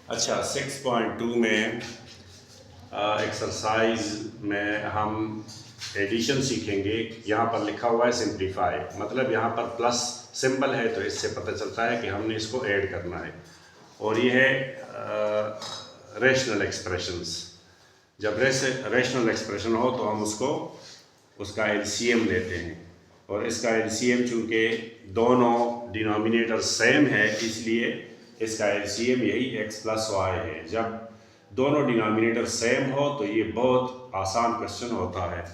अच्छा 6.2 में एक्सरसाइज में हम एडिशन सीखेंगे। यहाँ पर लिखा हुआ है सिंप्लीफाई, मतलब यहाँ पर प्लस सिंबल है तो इससे पता चलता है कि हमने इसको ऐड करना है। और ये है रेशनल एक्सप्रेशंस। जब रेशनल एक्सप्रेशन हो तो हम उसका एलसीएम लेते हैं, और इसका एलसीएम चूँकि दोनों डिनोमिनेटर सेम है इसलिए इसका एलसीएम यही x प्लस वाई है। जब दोनों डिनोमिनेटर सेम हो तो ये बहुत आसान क्वेश्चन होता है।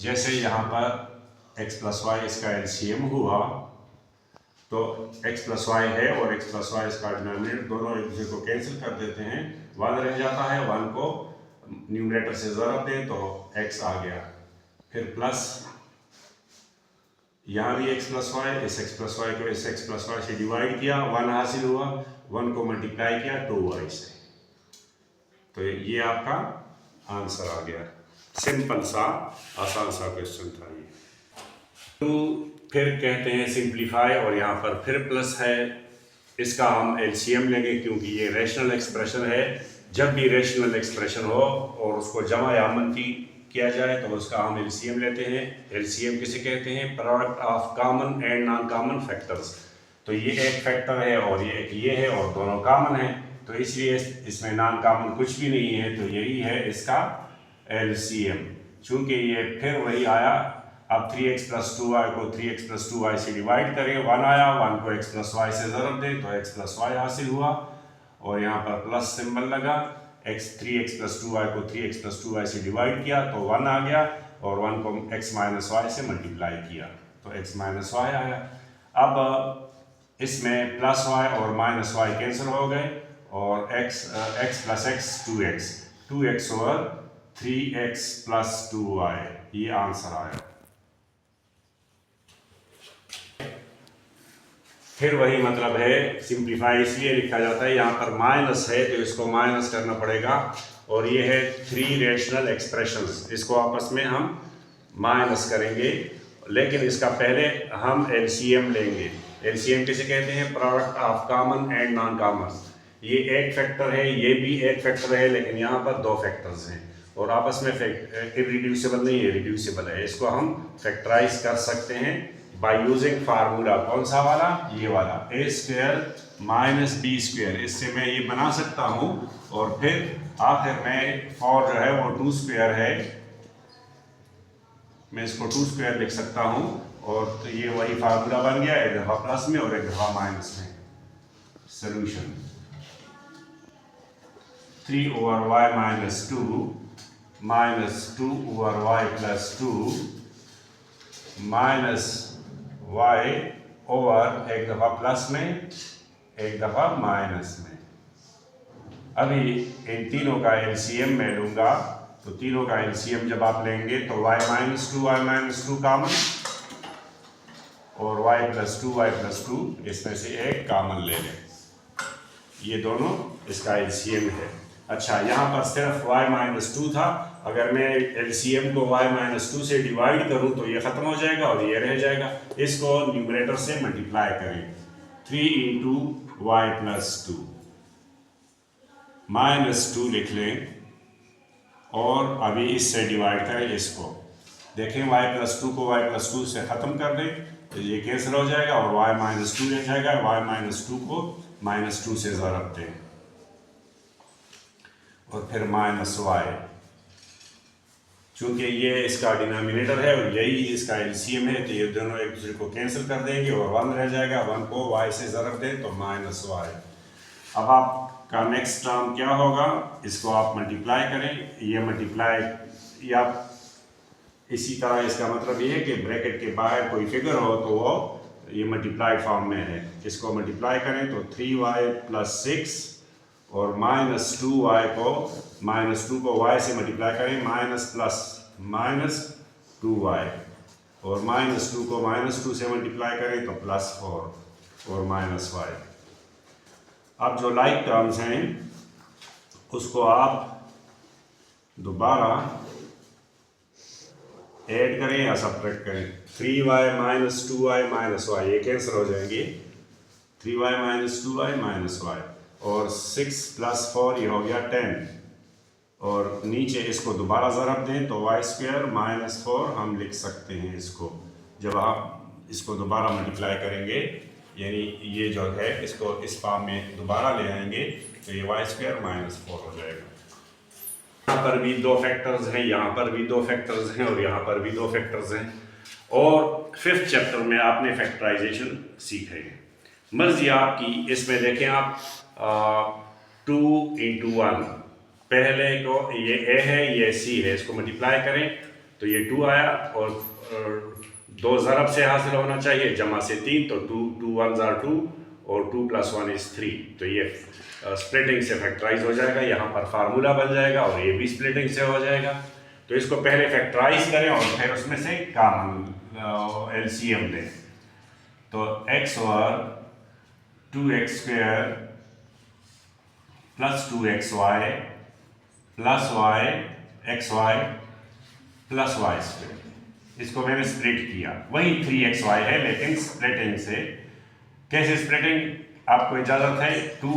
जैसे यहाँ पर x प्लस वाई इसका एलसीएम हुआ तो x प्लस वाई है और x प्लस वाई इसका डिनोमिनेटर, दोनों एक दूसरे को कैंसिल कर देते हैं, 1 रह जाता है। 1 को न्यूमरेटर से ज़रब दें तो x आ गया, फिर प्लस यहाँ भी x प्लस वाई, इस x प्लस वाई को इस x प्लस वाई से डिवाइड किया, 1 हासिल हुआ, 1 को मल्टीप्लाई किया 2y से, तो ये आपका आंसर आ गया। सिंपल सा आसान सा क्वेश्चन था ये। तो फिर कहते हैं सिंप्लीफाई, और यहाँ पर फिर प्लस है, इसका हम एलसीएम लेंगे क्योंकि ये रेशनल एक्सप्रेशन है। जब भी रेशनल एक्सप्रेशन हो और उसको जमा या मनफी किया जाए तो उसका हम एलसीएम लेते हैं। एलसीएम किसे कहते हैं? Product of common and non common factors. तो ये एक फैक्टर है और ये है और दोनों कॉमन है, तो इसलिए इसमें नॉन कॉमन कुछ भी नहीं है, तो यही है इसका एलसीएम। चूँकि ये फिर वही आया, अब 3x प्लस 2y को 3x प्लस 2y से डिवाइड करें, 1 आया, 1 को x प्लस वाई से ज़रब दें तो x प्लस वाई हासिल हुआ, और यहाँ पर प्लस सिंबल लगा। 3x प्लस 2y को 3x प्लस 2y से डिवाइड किया तो 1 आ गया, और 1 को x माइनस वाई से मल्टीप्लाई किया तो x माइनस वाई आया। अब इसमें प्लस y और माइनस वाई कैंसिल हो गए, और x plus x 2x over 3x plus 2y, ये आंसर आया। फिर वही मतलब है, सिंप्लीफाई इसलिए लिखा जाता है, यहाँ पर माइनस है तो इसको माइनस करना पड़ेगा, और ये है 3 रेशनल एक्सप्रेशंस, इसको आपस में हम माइनस करेंगे, लेकिन इसका पहले हम एलसीएम लेंगे। एलसीएम किसे कहते हैं? Product of common and non common. ये एक फैक्टर है, ये भी एक फैक्टर है, लेकिन यहाँ पर 2 फैक्टर्स हैं और आपस में इररिड्यूसिबल नहीं है, रिड्यूसिबल है। इसको हम फैक्टराइज कर सकते हैं बाय यूजिंग फार्मूला। कौन सा वाला? ये वाला, a square minus b square. इससे मैं ये बना सकता हूँ, और फिर आखिर में फॉर जो है वो 2 स्क्वायर है, मैं इसको 2 स्क्वायर लिख सकता हूँ, और तो ये वही फार्मूला बन गया, एक दफ़ा प्लस में और एक दफ़ा माइनस में। Solution 3 over y minus 2 over y plus 2 minus y over एक दफ़ा प्लस में एक दफ़ा माइनस में। अभी इन तीनों का एलसीएम मैं लूँगा, तो तीनों का एलसीएम जब आप लेंगे तो y माइनस 2 कॉमन, और y प्लस 2 इसमें से एक कॉमन ले लें, ये दोनों इसका एलसीएम है। अच्छा, यहाँ पर सिर्फ y माइनस 2 था, अगर मैं एलसीएम को y माइनस 2 से डिवाइड करूँ तो ये ख़त्म हो जाएगा और ये रह जाएगा। इसको न्यूमरेटर से मल्टीप्लाई करें, 3 इंटू वाई प्लस 2 माइनस 2 लिख लें, और अभी इससे डिवाइड करें इसको। देखें y प्लस 2 को y प्लस 2 से ख़त्म कर दें तो ये कैंसिल हो जाएगा और y माइनस 2 रह जाएगा। y माइनस 2 को माइनस 2 से ज़रब दें, और फिर माइनस वाई, चूँकि ये इसका डिनोमिनेटर है और यही इसका एलसीएम है, तो ये दोनों एक दूसरे को कैंसिल कर देंगे और 1 रह जाएगा। 1 को y से ज़रब दें तो माइनस वाई। अब आपका नेक्स्ट टर्म क्या होगा? इसको आप मल्टीप्लाई करें, ये मल्टीप्लाई या इसी तरह, इसका मतलब ये है कि ब्रैकेट के बाहर कोई फिगर हो तो वो ये मल्टीप्लाइड फॉर्म में है। इसको मल्टीप्लाई करें तो 3y प्लस 6 और माइनस 2y को माइनस 2 को y से मल्टीप्लाई करें, माइनस प्लस माइनस 2y, और माइनस 2 को माइनस 2 से मल्टीप्लाई करें तो प्लस 4 और माइनस y। अब जो लाइक टर्म्स हैं उसको आप दोबारा ऐड करें या सब्ट्रैक्ट करें। 3y minus 2y minus y, ये कैंसिल हो जाएंगे, 3y minus 2y minus y, और 6 + 4 ये हो गया 10, और नीचे इसको दोबारा ज़रब दें तो y² - 4 हम लिख सकते हैं इसको। जब आप इसको दोबारा मल्टीप्लाई करेंगे, यानी ये जो है इसको इस फॉर्म में दोबारा ले आएंगे तो ये y² - 4 हो जाएगा। यहाँ पर भी दो फैक्टर्स हैं, यहाँ पर भी दो फैक्टर्स हैं, और यहाँ पर भी दो फैक्टर्स हैं। और 5th चैप्टर में आपने फैक्टराइजेशन सीखेंगे। मर्जी आपकी। इसमें देखें आप 2 × 1, पहले को ये a है, ये c है, इसको मल्टीप्लाई करें तो ये 2 आया, और दो ज़रब से हासिल होना चाहिए, जमा से 3, तो 2 1s are 2 और 2 + 1 is 3, तो ये स्प्लिटिंग से फैक्टराइज हो जाएगा। यहाँ पर फार्मूला बन जाएगा और ये भी स्प्लिटिंग से हो जाएगा। तो इसको पहले फैक्टराइज करें और फिर उसमें से कॉमन एलसीएम लें। तो x² 2x² + 2xy + yxy + y², इसको मैंने स्प्लिट किया। वही 3xy है, लेकिन स्प्लिटिंग से। कैसे स्प्लिटिंग? आपको इजाज़त है 2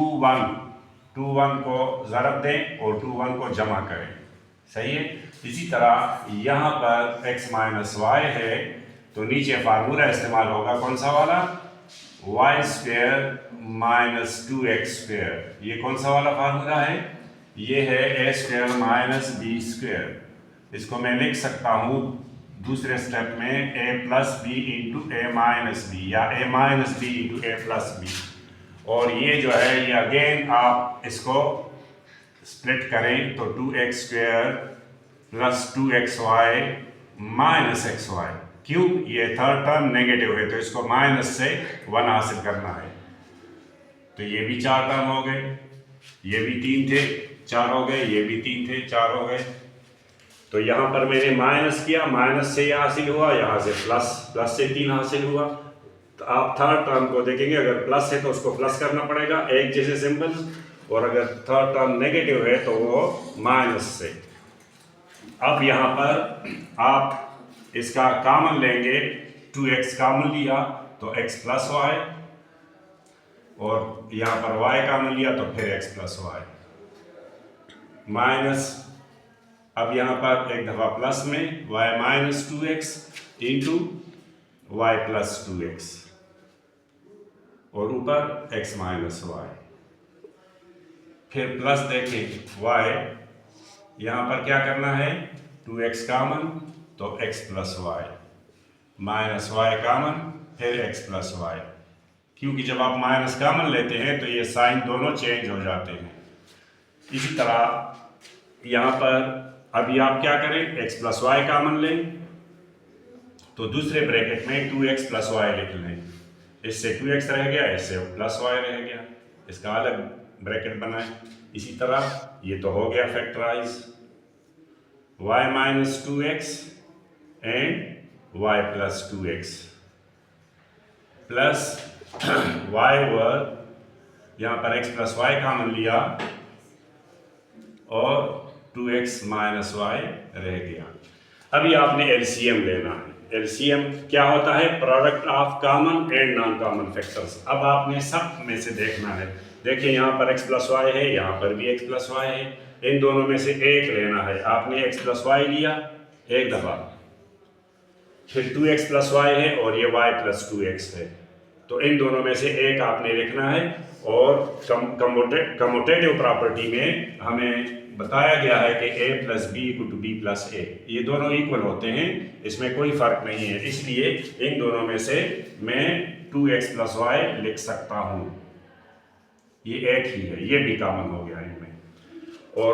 1 को ज़रब दें और 2 1 को जमा करें, सही है। इसी तरह यहाँ पर x - y है, तो नीचे फार्मूला इस्तेमाल होगा कौन सा वाला? y² - 2x²। ये कौन सा वाला फार्मूला है? ये है a² - b²। इसको मैं लिख सकता हूँ दूसरे स्टेप में a + b × a - b, या a - b × a + b। और ये जो है ये अगेन आप इसको स्प्लिट करें तो 2x² + 2xy - xy। क्यों? ये थर्ड टर्म नेगेटिव है, तो इसको माइनस से 1 हासिल करना है। तो ये भी 4 टर्म हो गए, ये भी 3 थे 4 हो गए, ये भी 3 थे 4 हो गए। तो यहाँ पर मैंने माइनस किया, माइनस से ये हासिल हुआ, यहाँ से प्लस, प्लस से 3 हासिल हुआ। तो आप थर्ड टर्म को देखेंगे, अगर प्लस है तो उसको प्लस करना पड़ेगा, एक जैसे सिंबल, और अगर थर्ड टर्म नेगेटिव है तो वो माइनस से। अब यहाँ पर आप इसका कॉमन लेंगे, 2x कॉमन लिया तो x + y, और यहाँ पर y कॉमन लिया तो फिर x + y माइनस। अब यहाँ पर एक दफ़ा प्लस में y - 2x × y + 2x, और ऊपर x - y। फिर प्लस देखें y, यहाँ पर क्या करना है? 2x कॉमन तो x + y, minus y common फिर x + y। क्योंकि जब आप माइनस कॉमन लेते हैं तो ये साइन दोनों चेंज हो जाते हैं। इसी तरह यहाँ पर अभी आप क्या करें? x + y कॉमन लें, तो दूसरे ब्रैकेट में 2x + y लिख लें। इससे 2x रह गया, इससे +y रह गया, इसका अलग ब्रैकेट बनाएं। इसी तरह ये तो हो गया factorise, y - 2x and y + 2x plus y/, यहाँ पर x + y कॉमन लिया और 2x - y रह गया। अभी आपने एलसीएम लेना है। एलसीएम क्या होता है? Product of common and non common factors. अब आपने सब में से देखना है। देखिए यहाँ पर x + y है, यहाँ पर भी x + y है, इन दोनों में से एक लेना है। आपने x + y लिया एक दफ़ा, फिर 2x + y है और ये y + 2x है, तो इन दोनों में से एक आपने लिखना है। और कम्यूटेटिव प्रॉपर्टी में हमें बताया गया है कि a + b = b + a, ये दोनों इक्वल होते हैं, इसमें कोई फ़र्क नहीं है। इसलिए इन दोनों में से मैं 2x + y लिख सकता हूँ, ये एक ही है, ये भी कॉमन हो गया इनमें। और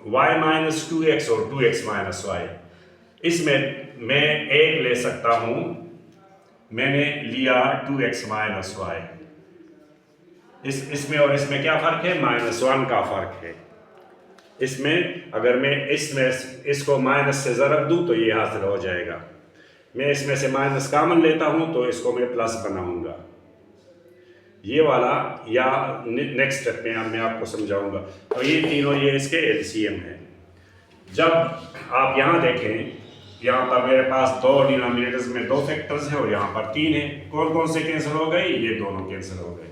y - 2x और 2x - y, इसमें मैं एक ले सकता हूँ, मैंने लिया 2x - y। इसमें और इसमें क्या फ़र्क है? -1 का फ़र्क है। इसमें अगर मैं इसको माइनस से ज़रब दूँ तो ये हासिल हो जाएगा। मैं इसमें से माइनस कॉमन लेता हूँ तो इसको मैं प्लस बनाऊँगा, ये वाला, या नेक्स्ट स्टेप में मैं आपको समझाऊंगा। तो ये तीनों ये इसके एलसीएम है। जब आप यहाँ देखें, यहाँ पर मेरे पास 2 डिनोमिनेटर्स में 2 फैक्टर्स हैं और यहाँ पर 3 है। कौन कौन से कैंसिल हो गए? ये दोनों कैंसिल हो गए।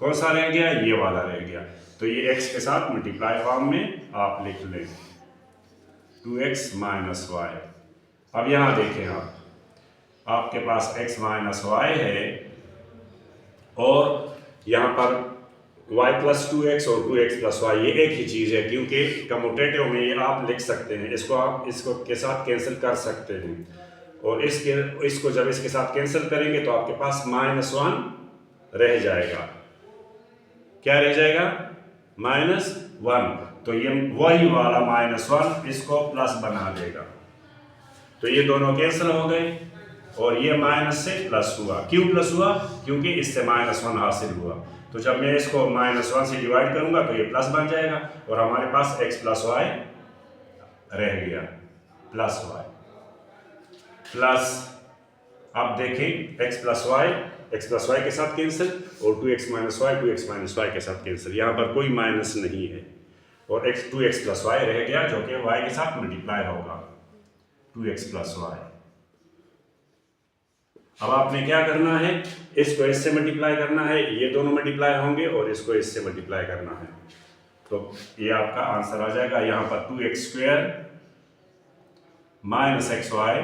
कौन सा रह गया? ये वाला रह गया। तो तो ये x के साथ मल्टीप्लाई फॉर्म में आप लिख लें 2x माइनस वाई। अब यहाँ देखें आपके पास x माइनस वाई है और यहाँ पर y प्लस 2x और 2x प्लस वाई ये एक ही चीज़ है, क्योंकि कम्यूटेटिव में ये आप लिख सकते हैं, इसको आप इसको के साथ कैंसिल कर सकते हैं और इसको जब इसके साथ कैंसिल करेंगे तो आपके पास -1 रह जाएगा। क्या रह जाएगा? -1। तो ये वही वाला -1 इसको प्लस बना देगा। तो ये दोनों कैंसिल हो गए और ये माइनस से प्लस हुआ। क्यों प्लस हुआ? क्योंकि इससे -1 हासिल हुआ। तो जब मैं इसको -1 से डिवाइड करूंगा तो ये प्लस बन जाएगा और हमारे पास x प्लस वाई रह गया, प्लस वाई प्लस। अब देखें x प्लस वाई के साथ कैंसिल और 2x माइनस वाई के साथ कैंसिल। यहाँ पर कोई माइनस नहीं है और 2x प्लस वाई रह गया जो कि y के साथ मल्टीप्लाई होगा 2x प्लस वाई। अब आपने क्या करना है? इसको इससे मल्टीप्लाई करना है, ये दोनों मल्टीप्लाई होंगे और इसको इससे मल्टीप्लाई करना है। तो ये आपका आंसर आ जाएगा। यहाँ पर 2x square minus xy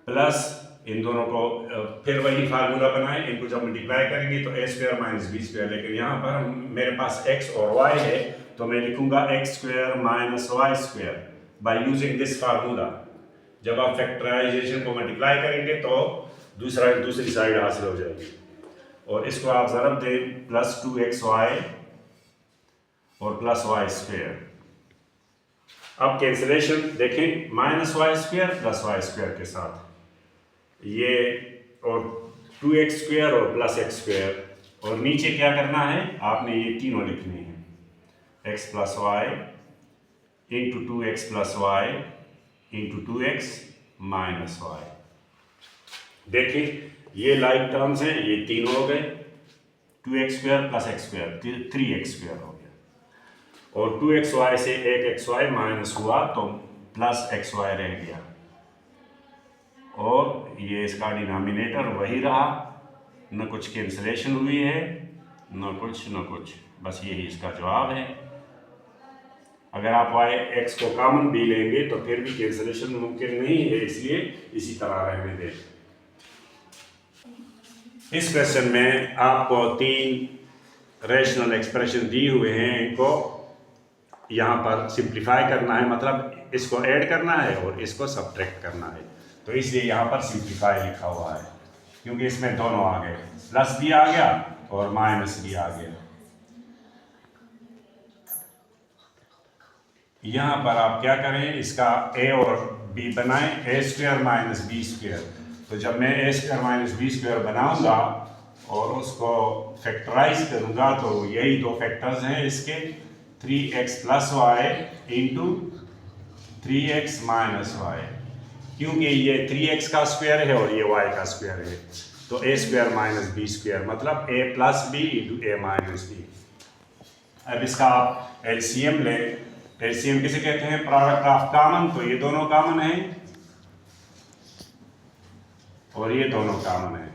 plus इन दोनों को फिर वही फार्मूला बनाए, इनको जब मल्टीप्लाई करेंगे तो a square minus b square. लेकिन यहाँ पर मेरे पास x और y है तो मैं लिखूंगा x square minus y square by using this formula. जब आप फैक्टराइजेशन को मल्टीप्लाई करेंगे तो दूसरी साइड हासिल हो जाएगी और इसको आप ज़रब दें प्लस 2xy और प्लस वाई स्क्वायर। अब कैंसिलेशन देखें, minus y square plus y square के साथ ये और 2x स्क्वायर और प्लस x स्क्वायर और नीचे क्या करना है? आपने ये तीनों लिखने हैं x plus y into 2x plus y into 2x minus y. देखिए ये लाइक टर्म्स हैं, ये तीन हो गए 2x square plus x square 3x square हो गया और 2xy से 1xy माइनस हुआ तो प्लस xy रह गया और ये इसका डिनोमिनेटर वही रहा, न कुछ कैंसिलेशन हुई है न कुछ, बस यही इसका जवाब है। अगर आप x को कॉमन भी लेंगे तो फिर भी कैंसिलेशन मुमकिन नहीं है, इसलिए इसी तरह रहने दें। इस क्वेश्चन में आपको 3 रैशनल एक्सप्रेशन दिए हुए हैं, इनको यहाँ पर सिंप्लीफाई करना है, मतलब इसको ऐड करना है और इसको सब्ट्रैक्ट करना है। तो इसलिए यहाँ पर सिंप्लीफाई लिखा हुआ है क्योंकि इसमें दोनों आ गए, प्लस भी आ गया और माइनस भी आ गया। यहाँ पर आप क्या करें, इसका a और b बनाएं, a square minus b square. तो जब मैं a square minus b square बनाऊंगा और उसको फैक्टराइज करूंगा तो यही दो फैक्टर्स हैं इसके, 3x plus y into 3x minus y, क्योंकि ये 3x का स्क्वायर है और ये y का स्क्वायर है। तो a square minus b square मतलब a plus b into a minus b। अब इसका आप एलसीएम लें। एलसीएम किसे कहते हैं? Product of common. तो ये दोनों कॉमन है और ये दोनों कॉमन है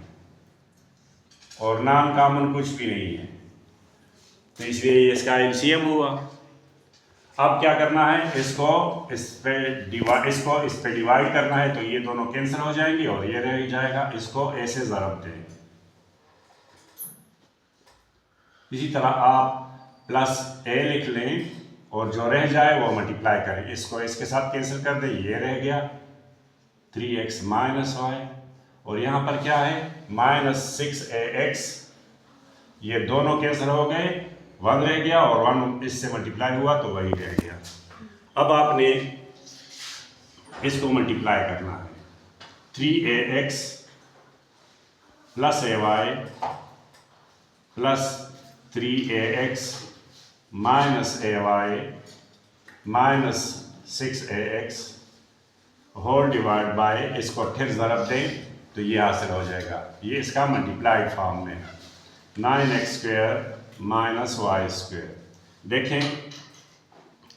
और नॉन कॉमन कुछ भी नहीं है, तो इसलिए इसका एलसीएम हुआ। अब क्या करना है? इसको इस पे डिवाइड करना है, तो ये दोनों कैंसिल हो जाएंगे और ये रह जाएगा, इसको ऐसे ज़रब दें। इसी तरह आप प्लस a लिख लें और जो रह जाए वो मल्टीप्लाई करें, इसको इसके साथ कैंसिल कर दें, ये रह गया 3x माइनस वाई और यहाँ पर क्या है -6ax, ये दोनों कैंसिल हो गए, 1 रह गया और 1 इससे मल्टीप्लाई हुआ तो वही रह गया। अब आपने इसको मल्टीप्लाई करना है, 3ax plus ay plus 3ax minus ay minus 6ax whole divide by, इसको फिर ज़रब दें तो ये हासिल हो जाएगा। ये इसका मल्टीप्लाइड फॉर्म में 9x square minus y square. देखें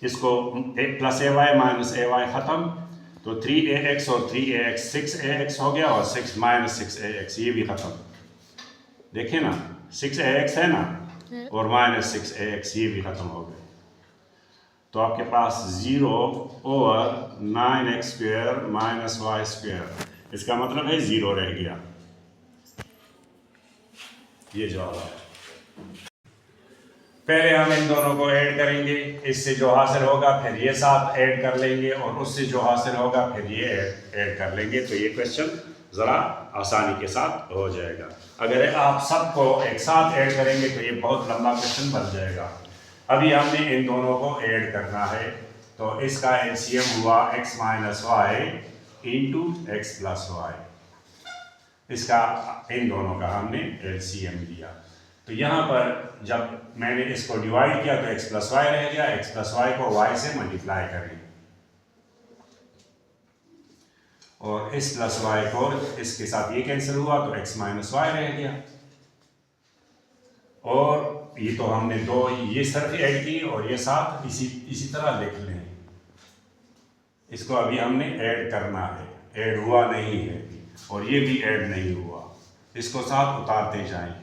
इसको plus a y minus a y ख़त्म, तो 3ax और 3ax 6ax हो गया और 6 माइनस 6ax ये भी ख़त्म। देखें ना 6ax है ना, और -6ax, ये भी खत्म हो गए। तो आपके पास 0/9x² - y², इसका मतलब है 0 रह गया। ये जवाब है। पहले हम इन दोनों को ऐड करेंगे, इससे जो हासिल होगा फिर ये साथ ऐड कर लेंगे, और उससे जो हासिल होगा फिर ये ऐड कर लेंगे। तो ये क्वेश्चन ज़रा आसानी के साथ हो जाएगा। अगर आप सबको एक साथ ऐड करेंगे तो ये बहुत लंबा क्वेश्चन बन जाएगा। अभी हमने इन दोनों को ऐड करना है, तो इसका एलसीएम हुआ x - y × x + y। इसका इन दोनों का हमने एलसीएम लिया। तो यहाँ पर जब मैंने इसको डिवाइड किया तो x + y रह गया। x + y को y से मल्टीप्लाई करें, और इस + y को इसके साथ ये कैंसिल हुआ तो x - y रह गया। और ये तो हमने दो ये सिर्फ ऐड की, और ये साथ इसी तरह लिख लें। इसको अभी हमने ऐड करना है, ऐड हुआ नहीं है, और ये भी ऐड नहीं हुआ। इसको साथ उतारते जाएं।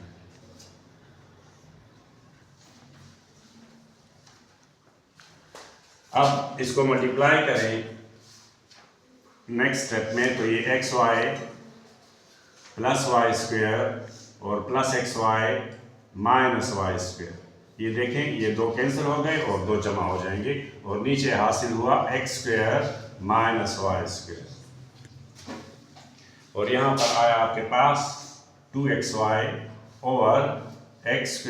अब इसको मल्टीप्लाई करें नेक्स्ट स्टेप में, तो ये xy + y² और +xy - y², ये देखें ये दो कैंसिल हो गए और दो जमा हो जाएंगे, और नीचे हासिल हुआ x² - y²। और यहाँ पर आया आपके पास 2xy / x²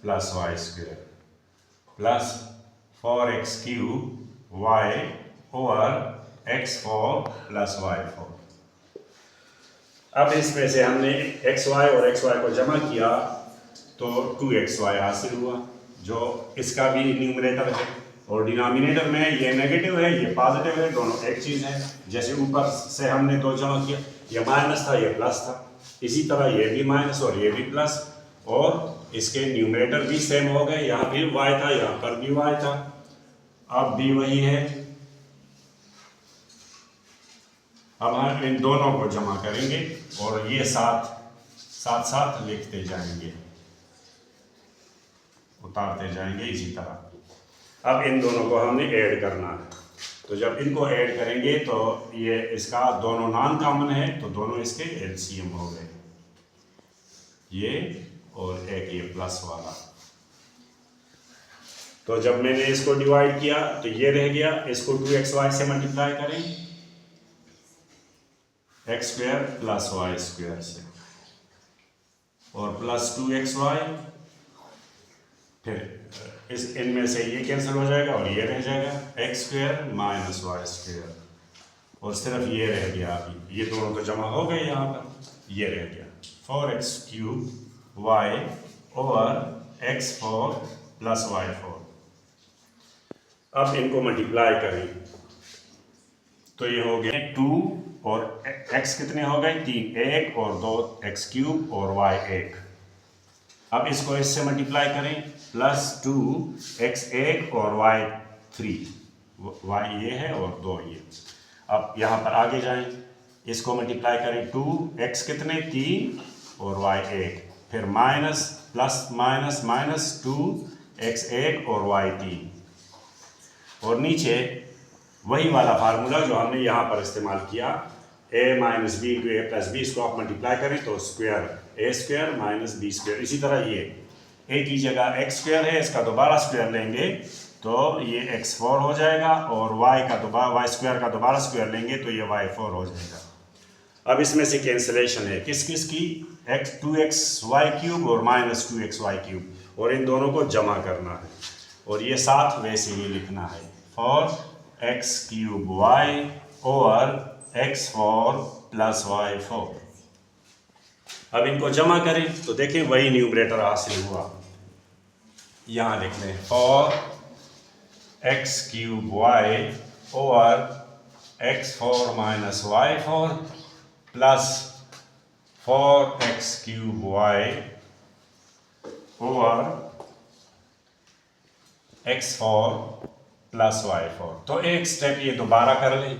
+ y² plus 4x³ y / x4 + y4। अब इसमें से हमने xy और xy को जमा किया तो 2xy हासिल हुआ, जो इसका भी न्यूमरेटर है, और डिनोमिनेटर में ये नेगेटिव है ये पॉजिटिव है, दोनों एक चीज़ है। जैसे ऊपर से हमने दो जमा किया, ये माइनस था ये प्लस था, इसी तरह ये भी माइनस और ये भी प्लस, और इसके न्यूमरेटर भी सेम हो गए। यहाँ भी y था, यहाँ पर भी y था, अब भी वही है। अब हम इन दोनों को जमा करेंगे और ये साथ लिखते जाएंगे, उतारते जाएंगे इसी तरह। अब इन दोनों को हमने ऐड करना है, तो जब इनको ऐड करेंगे तो ये इसका दोनों नॉन कॉमन है, तो दोनों इसके एलसीएम हो गए, ये और एक ये प्लस वाला। तो जब मैंने इसको डिवाइड किया तो ये रह गया, इसको 2xy से मल्टीप्लाई करें, x² + y² से, और प्लस 2xy, फिर इस इनमें से ये कैंसिल हो जाएगा और ये रह जाएगा x² - y², और सिर्फ ये रह गया। अभी ये दोनों तो जमा हो गए, यहाँ पर ये रह गया 4x³ y / x4 + y4। अब इनको मल्टीप्लाई करें तो ये हो गया 2 और x कितने हो गए 3, 1 और 2 x³ और y 1। अब इसको इससे मल्टीप्लाई करें, प्लस 2x1 और y3, y ये है और 2 ये। अब यहाँ पर आगे जाएं, इसको मल्टीप्लाई करें 2x कितने 3 और y 1, फिर minus plus minus minus 2x1 और y3, और नीचे वही वाला फार्मूला जो हमने यहाँ पर इस्तेमाल किया, a - b × a + b, इसको आप मल्टीप्लाई करें तो स्क्वायर a² - b²। इसी तरह ये a की जगह x² है, इसका दोबारा स्क्वायर लेंगे तो ये x4 हो जाएगा, और y² का दोबारा स्क्वायर लेंगे तो ये y4 हो जाएगा। अब इसमें से कैंसिलेशन है किस किस की, 2xy³ और -2xy³, और इन दोनों को जमा करना है, और ये साथ वैसे ही लिखना है 4x³ y / x4 + y4। अब इनको जमा करें तो देखें वही न्यूमरेटर हासिल हुआ, यहाँ लिख लें 4x³ y / x4 - y4 plus 4x³ y / x4 + y4। तो एक स्टेप ये दोबारा कर लें,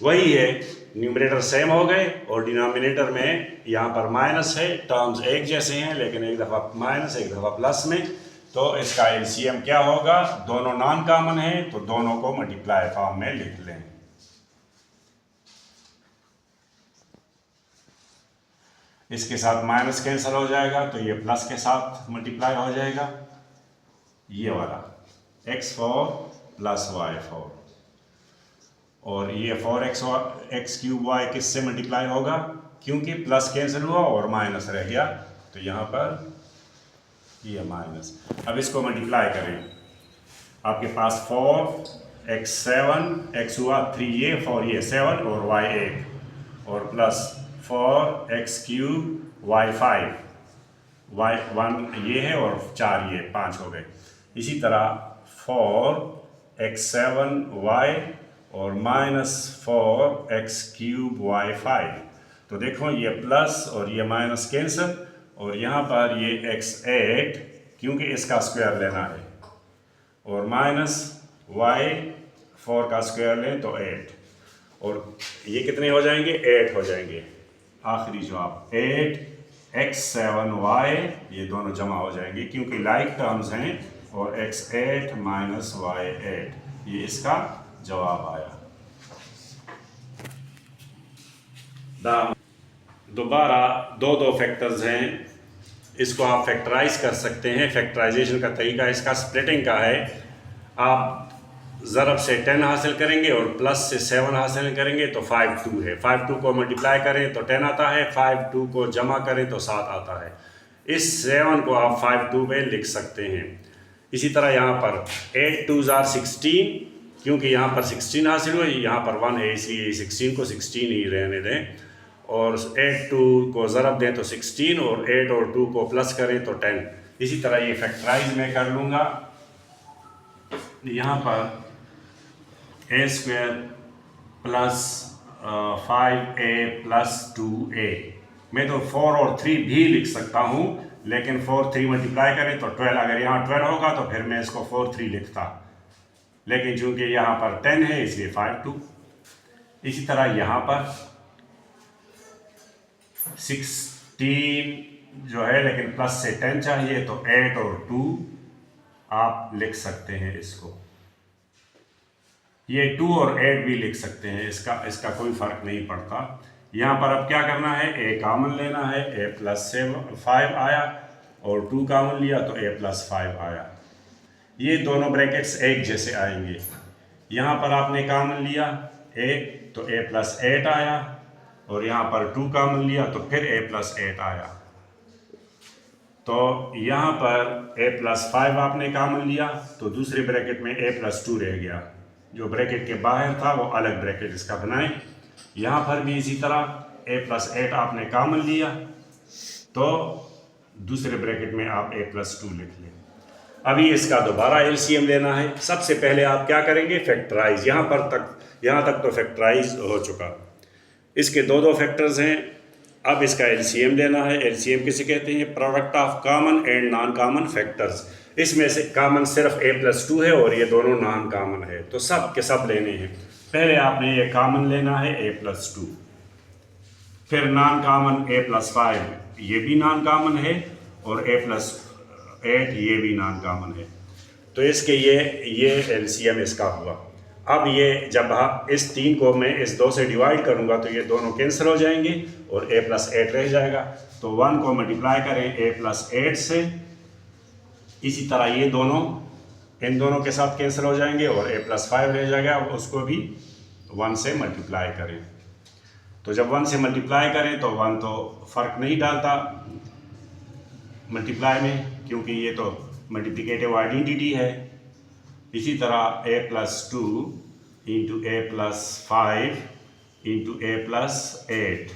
वही है, न्यूमरेटर सेम हो गए और डिनोमिनेटर में यहाँ पर माइनस है, टर्म्स एक जैसे हैं लेकिन एक दफ़ा माइनस एक दफ़ा प्लस में, तो इसका एलसीएम क्या होगा, दोनों नॉन कॉमन है तो दोनों को मल्टीप्लाई फॉर्म में लिख लें। इसके साथ माइनस कैंसिल हो जाएगा तो ये प्लस के साथ मल्टीप्लाई हो जाएगा, ये वाला x4 प्लस y4, और ये 4x क्यूब y किससे मल्टीप्लाई होगा, क्योंकि प्लस कैंसिल हुआ और माइनस रह गया तो यहाँ पर ये माइनस। अब इसको मल्टीप्लाई करें, आपके पास 4x7 x हुआ 3a 4 7 और y 8 और plus 4x cube y 5 y 1 ये है और 4 ये 5 हो गए। इसी तरह 4x7 y और माइनस 4x क्यूब y 5, तो देखो ये प्लस और ये माइनस कैंसिल और यहाँ पर ये x8 क्योंकि इसका स्क्वायर लेना है और माइनस y4 का स्क्वायर लें तो 8 और ये कितने हो जाएंगे, 8 हो जाएंगे। आखिरी जवाब 8x7y, ये दोनों जमा हो जाएंगे क्योंकि लाइक टर्म्स हैं और x8 माइनस y8, ये इसका जवाब आया। दोबारा दो फैक्टर्स हैं, इसको आप फैक्टराइज कर सकते हैं। फैक्टराइजेशन का तरीका इसका स्प्लिटिंग का है, आप ज़रब से 10 हासिल करेंगे और प्लस से 7 हासिल करेंगे तो 5 है, 5 को मल्टीप्लाई करें तो 10 आता है, 5 को जमा करें तो 7 आता है। इस 7 को आप 5 में लिख सकते हैं। इसी तरह यहाँ पर 8 2 16, क्योंकि यहाँ पर 16 हासिल हुआ, यहाँ पर 1 है इसलिए 16 को 16 ही रहने दें, और 8 2 को ज़रब दें तो 16 और 8 और 2 को प्लस करें तो 10। इसी तरह ये फैक्टराइज में कर लूँगा, यहाँ पर a square plus 5a plus 2a, मैं तो 4 और 3 भी लिख सकता हूँ, लेकिन 4 3 मल्टीप्लाई करें तो 12, अगर यहाँ 12 होगा तो फिर मैं इसको 4 3 लिखता, लेकिन चूंकि यहाँ पर 10 है इसलिए 5 2। इसी तरह यहाँ पर 16 जो है लेकिन प्लस से 10 चाहिए तो 8 और 2 आप लिख सकते हैं इसको, ये 2 और 8 भी लिख सकते हैं, इसका कोई फ़र्क नहीं पड़ता। यहाँ पर अब क्या करना है, a कॉमन लेना है, a प्लस 5 आया और 2 कॉमन लिया तो a प्लस 5 आया, ये दोनों ब्रैकेट्स एक जैसे आएंगे। यहाँ पर आपने कॉमन लिया a तो a प्लस 8 आया और यहाँ पर 2 कॉमन लिया तो फिर a प्लस 8 आया, तो यहाँ पर a प्लस 5 आपने कॉमन लिया तो दूसरे ब्रैकेट में a प्लस 2 रह गया, जो ब्रैकेट के बाहर था वो अलग ब्रैकेट इसका बनाएं। यहाँ पर भी इसी तरह a प्लस 8 आपने कॉमन लिया तो दूसरे ब्रैकेट में आप a प्लस 2 लिख लें। अभी इसका दोबारा एलसीएम लेना है। सबसे पहले आप क्या करेंगे, फैक्टराइज, यहाँ तक तो फैक्टराइज हो चुका, इसके दो फैक्टर्स हैं। अब इसका एलसीएम लेना है। एलसीएम किसे कहते हैं, product of common and non common factors. इसमें से कॉमन सिर्फ a प्लस 2 है और ये दोनों नॉन कॉमन है, तो सब के सब लेने हैं। पहले आपने ये कॉमन लेना है a प्लस 2, फिर नॉन कॉमन a प्लस 5, ये भी नॉन कॉमन है, और a प्लस 8 ये भी नॉन कॉमन है। तो इसके ये एलसीएम इसका हुआ। अब ये जब इस 3 को मैं इस 2 से डिवाइड करूंगा तो ये दोनों कैंसिल हो जाएंगे और a प्लस 8 रह जाएगा, तो 1 को मल्टीप्लाई करें a प्लस 8 से, इसी तरह ये दोनों इन दोनों के साथ कैंसिल हो जाएंगे और a प्लस 5 रह जाएगा, उसको भी 1 से मल्टीप्लाई करें। तो जब 1 से मल्टीप्लाई करें तो 1 तो फ़र्क नहीं डालता मल्टीप्लाई में, क्योंकि ये तो मल्टीप्लिकेटिव आइडेंटिटी है। इसी तरह a plus 2 into a plus 5 into a plus 8,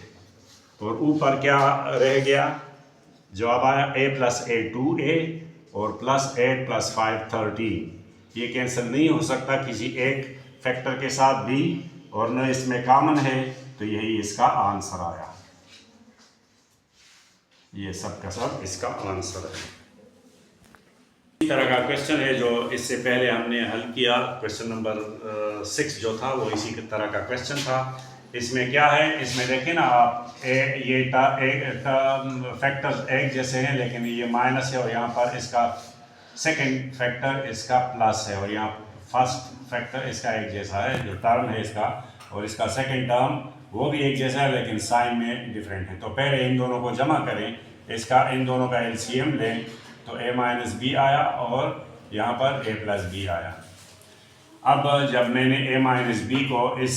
और ऊपर क्या रह गया, जवाब आया a प्लस 8 2a और प्लस 8 प्लस 5 13। ये कैंसिल नहीं हो सकता किसी एक फैक्टर के साथ भी, और न इसमें कॉमन है, तो यही इसका आंसर आया। ये सब का सब इसका आंसर है। इस तरह का क्वेश्चन है जो इससे पहले हमने हल किया। क्वेश्चन नंबर 6 जो था वो इसी तरह का क्वेश्चन था। इसमें क्या है, इसमें देखें ना आप, ये फैक्टर्स एक जैसे हैं, लेकिन ये माइनस है और यहाँ पर इसका सेकंड फैक्टर इसका प्लस है, और यहाँ फर्स्ट फैक्टर इसका एक जैसा है, जो टर्म है इसका, और इसका सेकंड टर्म वो भी एक जैसा है, लेकिन साइन में डिफरेंट है। तो पहले इन दोनों को जमा करें, इसका इन दोनों का एलसीएम लें, तो a माइनस बी आया और यहाँ पर a प्लस बी आया। अब जब मैंने a माइनस बी को इस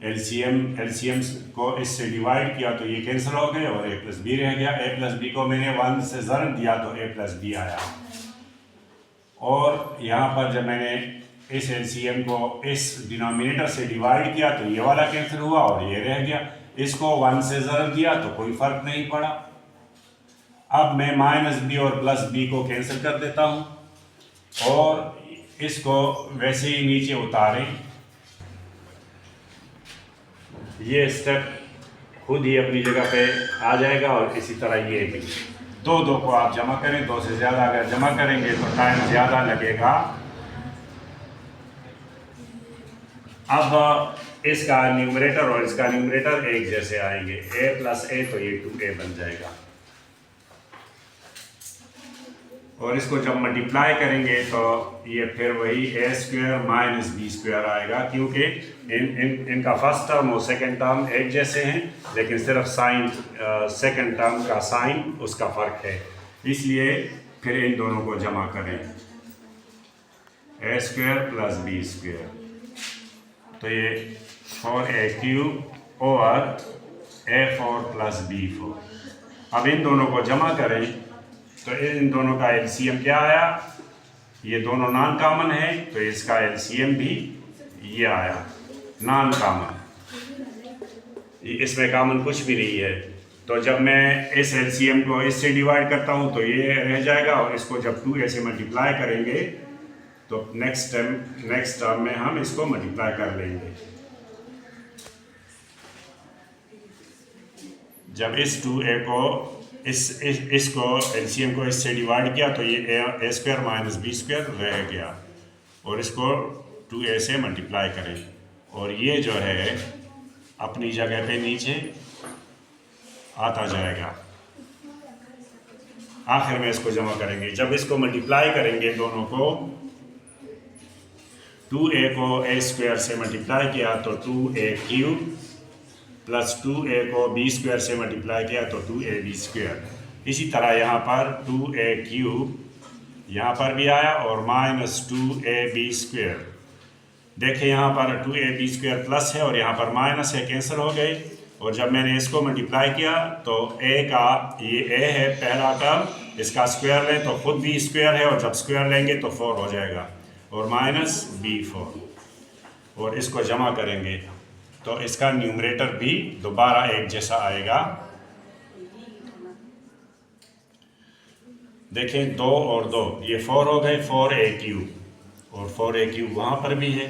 एलसीएम को इससे डिवाइड किया तो ये कैंसिल हो गए और a प्लस बी रह गया। a प्लस बी को मैंने 1 से ज़र्ब दिया तो a प्लस बी आया, और यहाँ पर जब मैंने इस एलसीएम को इस डिनोमिनेटर से डिवाइड किया तो ये वाला कैंसिल हुआ और ये रह गया। इसको 1 से ज़र्ब दिया तो कोई फ़र्क नहीं पड़ा। अब मैं माइनस बी और प्लस बी को कैंसिल कर देता हूँ और इसको वैसे ही नीचे उतारें। ये स्टेप खुद ही अपनी जगह पे आ जाएगा, और इसी तरह ये भी दो को आप जमा करें। 2 से ज़्यादा अगर जमा करेंगे तो टाइम ज़्यादा लगेगा। अब इसका न्यूमरेटर और इसका न्यूमरेटर एक जैसे आएंगे, a प्लस a, तो ये 2a बन जाएगा। और इसको जब मल्टीप्लाई करेंगे तो ये फिर वही a square minus b square आएगा, क्योंकि इनका फर्स्ट टर्म और सेकंड टर्म एक जैसे हैं, लेकिन सिर्फ साइन सेकंड टर्म का साइन उसका फ़र्क है। इसलिए फिर इन दोनों को जमा करें, a square plus b square, तो ये 4a cube over a4 plus b4। अब इन दोनों को जमा करें तो इन दोनों का एलसीएम क्या आया, ये दोनों नॉन कॉमन है तो इसका एलसीएम भी ये आया नॉन कॉमन, इसमें कॉमन कुछ भी नहीं है। तो जब मैं इस एलसीएम को इससे डिवाइड करता हूँ तो ये रह जाएगा, और इसको जब 2 ऐसे मल्टीप्लाई करेंगे तो नेक्स्ट टर्म में हम इसको मल्टीप्लाई कर लेंगे। जब इस 2a को इसको एलसीएम को इससे डिवाइड किया तो ये a square minus b square रह गया, और इसको 2a से मल्टीप्लाई करें, और ये जो है अपनी जगह पे नीचे आता जाएगा। आखिर में इसको जमा करेंगे, जब इसको मल्टीप्लाई करेंगे दोनों को, 2a को a स्क्वायर से मल्टीप्लाई किया तो 2a क्यूब, प्लस 2a को b स्क्वायर से मल्टीप्लाई किया तो 2ab स्क्वायर। इसी तरह यहाँ पर 2a क्यूब यहाँ पर भी आया और माइनस 2ab स्क्वायर। देखिए यहाँ पर 2ab स्क्वायर प्लस है और यहाँ पर माइनस है, कैंसिल हो गई। और जब मैंने इसको मल्टीप्लाई किया तो a का ये a है पहला टर्म, इसका स्क्वायर लें तो खुद भी स्क्वायर है, और जब स्क्वायर लेंगे तो 4 हो जाएगा, और माइनस b4, और इसको जमा करेंगे तो इसका न्यूमरेटर भी दोबारा एक जैसा आएगा। देखें 2 और 2 ये 4 हो गए, 4a क्यूब, और 4a क्यूब वहाँ पर भी है,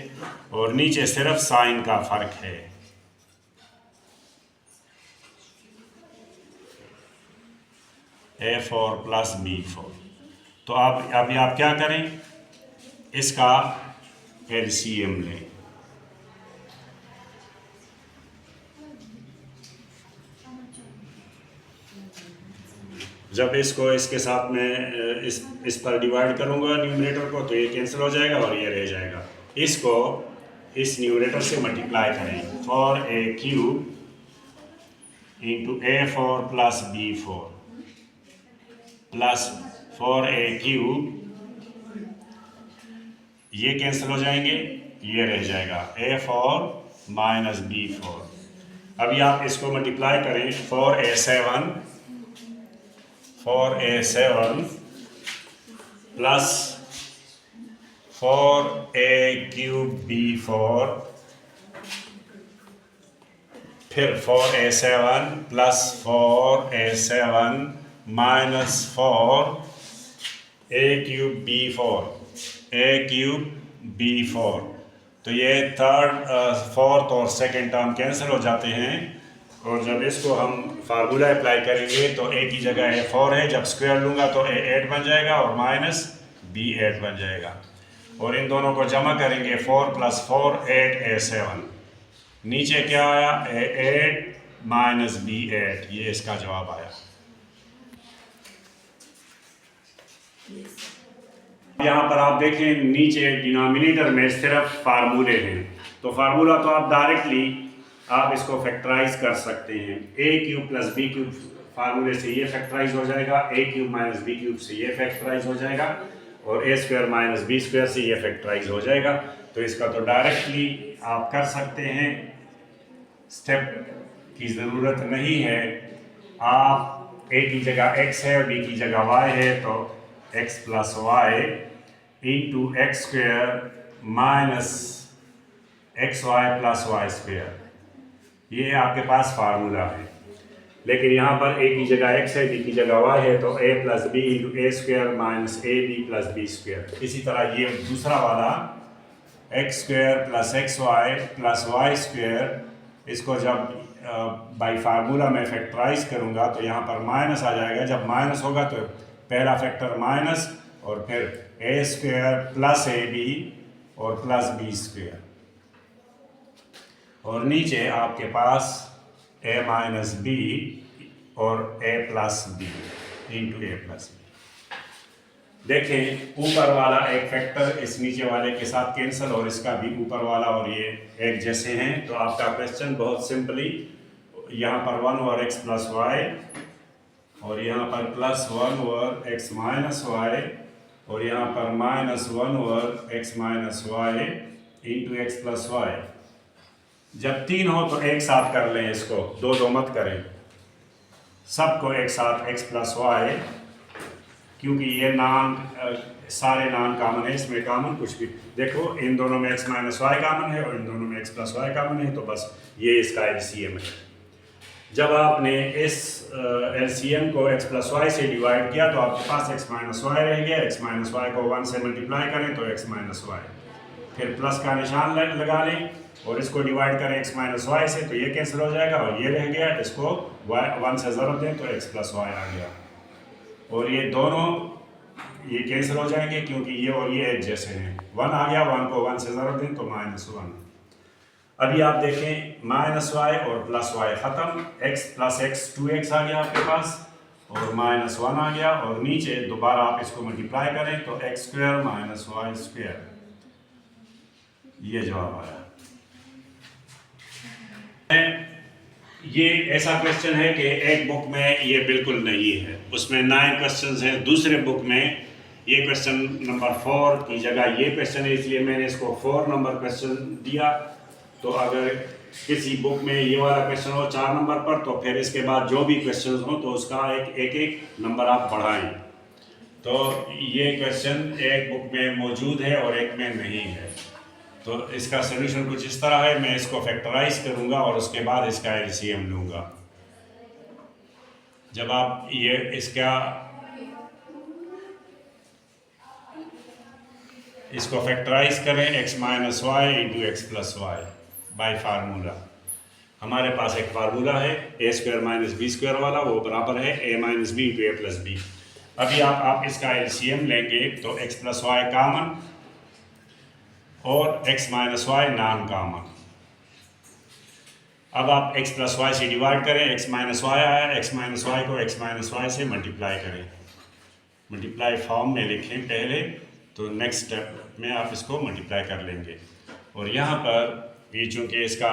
और नीचे सिर्फ साइन का फर्क है। a4 plus b4। तो अभी आप क्या करें, इसका एलसीएम लें। जब इसको इसके साथ में इस पर डिवाइड करूंगा न्यूमरेटर को तो ये कैंसिल हो जाएगा और ये रह जाएगा। इसको इस न्यूमरेटर से मल्टीप्लाई करें, 4a cube into a4 plus b4 plus 4a cube, ये कैंसिल हो जाएंगे, ये रह जाएगा a4 माइनस b4। अभी आप इसको मल्टीप्लाई करें, 4a7 plus 4a cube b4, फिर 4a7 plus 4a7 minus 4a cube b4, तो ये थर्ड फोर्थ और सेकंड टर्म कैंसिल हो जाते हैं, और जब इसको हम फार्मूला अप्लाई करेंगे तो a की जगह a4 है, जब स्क्वायर लूँगा तो a8 बन जाएगा और माइनस b8 बन जाएगा। और इन दोनों को जमा करेंगे 4 + 4 8 a7। नीचे क्या आया a8 माइनस b8, ये इसका जवाब आया। यहाँ पर आप देखें नीचे डिनोमिनेटर में सिर्फ फार्मूले हैं, तो फार्मूला तो आप डायरेक्टली आप इसको फैक्टराइज कर सकते हैं। a³ + b³ फार्मूले से ये फैक्टराइज हो जाएगा, a³ - b³ से ये फैक्टराइज हो जाएगा और a² - b² से ये फैक्टराइज हो जाएगा। तो इसका तो डायरेक्टली आप कर सकते हैं, स्टेप की ज़रूरत नहीं है। आप a की जगह x है और b की जगह y है, तो x + y × x² - xy + y², ये आपके पास फार्मूला है। लेकिन यहाँ पर a की जगह x है, b की जगह y है, तो a + b × a² - ab + b²। इसी तरह ये दूसरा वाला x² + xy + y², इसको जब बाई फार्मूला में फैक्टराइज करूँगा तो यहाँ पर माइनस आ जाएगा। जब माइनस होगा तो पहला फैक्टर माइनस और फिर a² + ab और +b², और नीचे आपके पास a - b और a + b × a + b। देखें ऊपर वाला एक फैक्टर इस नीचे वाले के साथ कैंसिल और इसका भी ऊपर वाला और ये एक जैसे हैं। तो आपका क्वेश्चन बहुत सिंपली यहाँ पर 1 ओवर x + y और यहाँ पर +1 ओवर x - y और यहाँ पर -1 over x - y × x + y। जब 3 हो तो एक साथ कर लें, इसको दो दो मत करें, सबको एक साथ x + y, क्योंकि ये नाम सारे नाम कॉमन है, इसमें कॉमन कुछ भी देखो, इन दोनों में x - y कॉमन है और इन दोनों में x + y कॉमन है, तो बस ये इसका LCM है। जब आपने इस LCM को x + y से डिवाइड किया तो आपके पास x - y रह गया। x - y को 1 से मल्टीप्लाई करें तो x - y, फिर प्लस का निशान लगा लें और इसको डिवाइड करें x - y से, तो ये कैंसिल हो जाएगा और ये रह गया। इसको 1 से ज़रूरत दें तो x + y आ गया और ये दोनों ये कैंसिल हो जाएंगे क्योंकि ये और ये एक जैसे हैं। 1 आ गया, 1 को 1 से ज़रूरत दें तो -1। अभी आप देखें -y और +y ख़त्म, x + x 2x आ गया आपके पास और -1 आ गया और नीचे दोबारा आप इसको मल्टीप्लाई करें तो x² - y², ये जवाब आया। ये ऐसा क्वेश्चन है कि एक बुक में ये बिल्कुल नहीं है, उसमें 9 क्वेश्चंस हैं। दूसरे बुक में ये क्वेश्चन नंबर 4 की जगह ये क्वेश्चन है, इसलिए मैंने इसको 4 नंबर क्वेश्चन दिया। तो अगर किसी बुक में ये वाला क्वेश्चन हो 4 नंबर पर, तो फिर इसके बाद जो भी क्वेश्चन हो तो उसका एक नंबर आप बढ़ाएं। तो ये क्वेश्चन एक बुक में मौजूद है और एक में नहीं है। तो इसका सलूशन कुछ इस तरह है, मैं इसको फैक्टराइज करूंगा और उसके बाद इसका LCM लूँगा। जब आप ये इसको फैक्टराइज करें x - y × x + y bye formula, हमारे पास एक फार्मूला है a² - b² वाला, वो बराबर है a - b × a + b। अभी आप इसका LCM लेंगे तो x + y कॉमन और x - y नॉन कॉमन। अब आप x + y से डिवाइड करें, x - y आया, x - y को x - y से मल्टीप्लाई करें, मल्टीप्लाई फॉर्म में लिखें पहले, तो नेक्स्ट स्टेप में आप इसको मल्टीप्लाई कर लेंगे। और यहाँ पर ये चूँकि इसका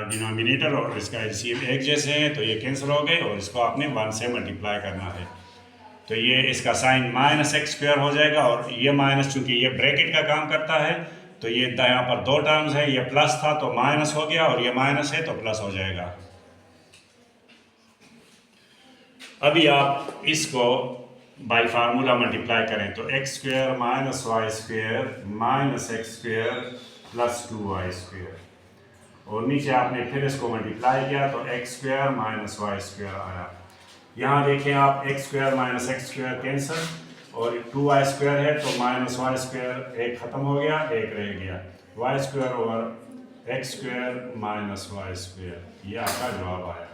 डिनोमिनेटर और इसका LCM एक जैसे हैं तो ये कैंसिल हो गए और इसको आपने 1 से मल्टीप्लाई करना है, तो ये इसका साइन -x² हो जाएगा और ये माइनस, चूँकि ये ब्रैकेट का काम करता है तो ये यहाँ पर 2 टर्म्स है, ये प्लस था तो माइनस हो गया और ये माइनस है तो प्लस हो जाएगा। अभी आप इसको बाई फार्मूला मल्टीप्लाई करें तो x² - y² - x² + 2y² और नीचे आपने फिर इसको मल्टीप्लाई किया तो x² - y² आया। यहाँ देखें आप x² - x² कैंसिल और 2y² है तो -y² एक ख़त्म हो गया, एक रह गया। y² over x square minus y square, ये आपका जवाब आया।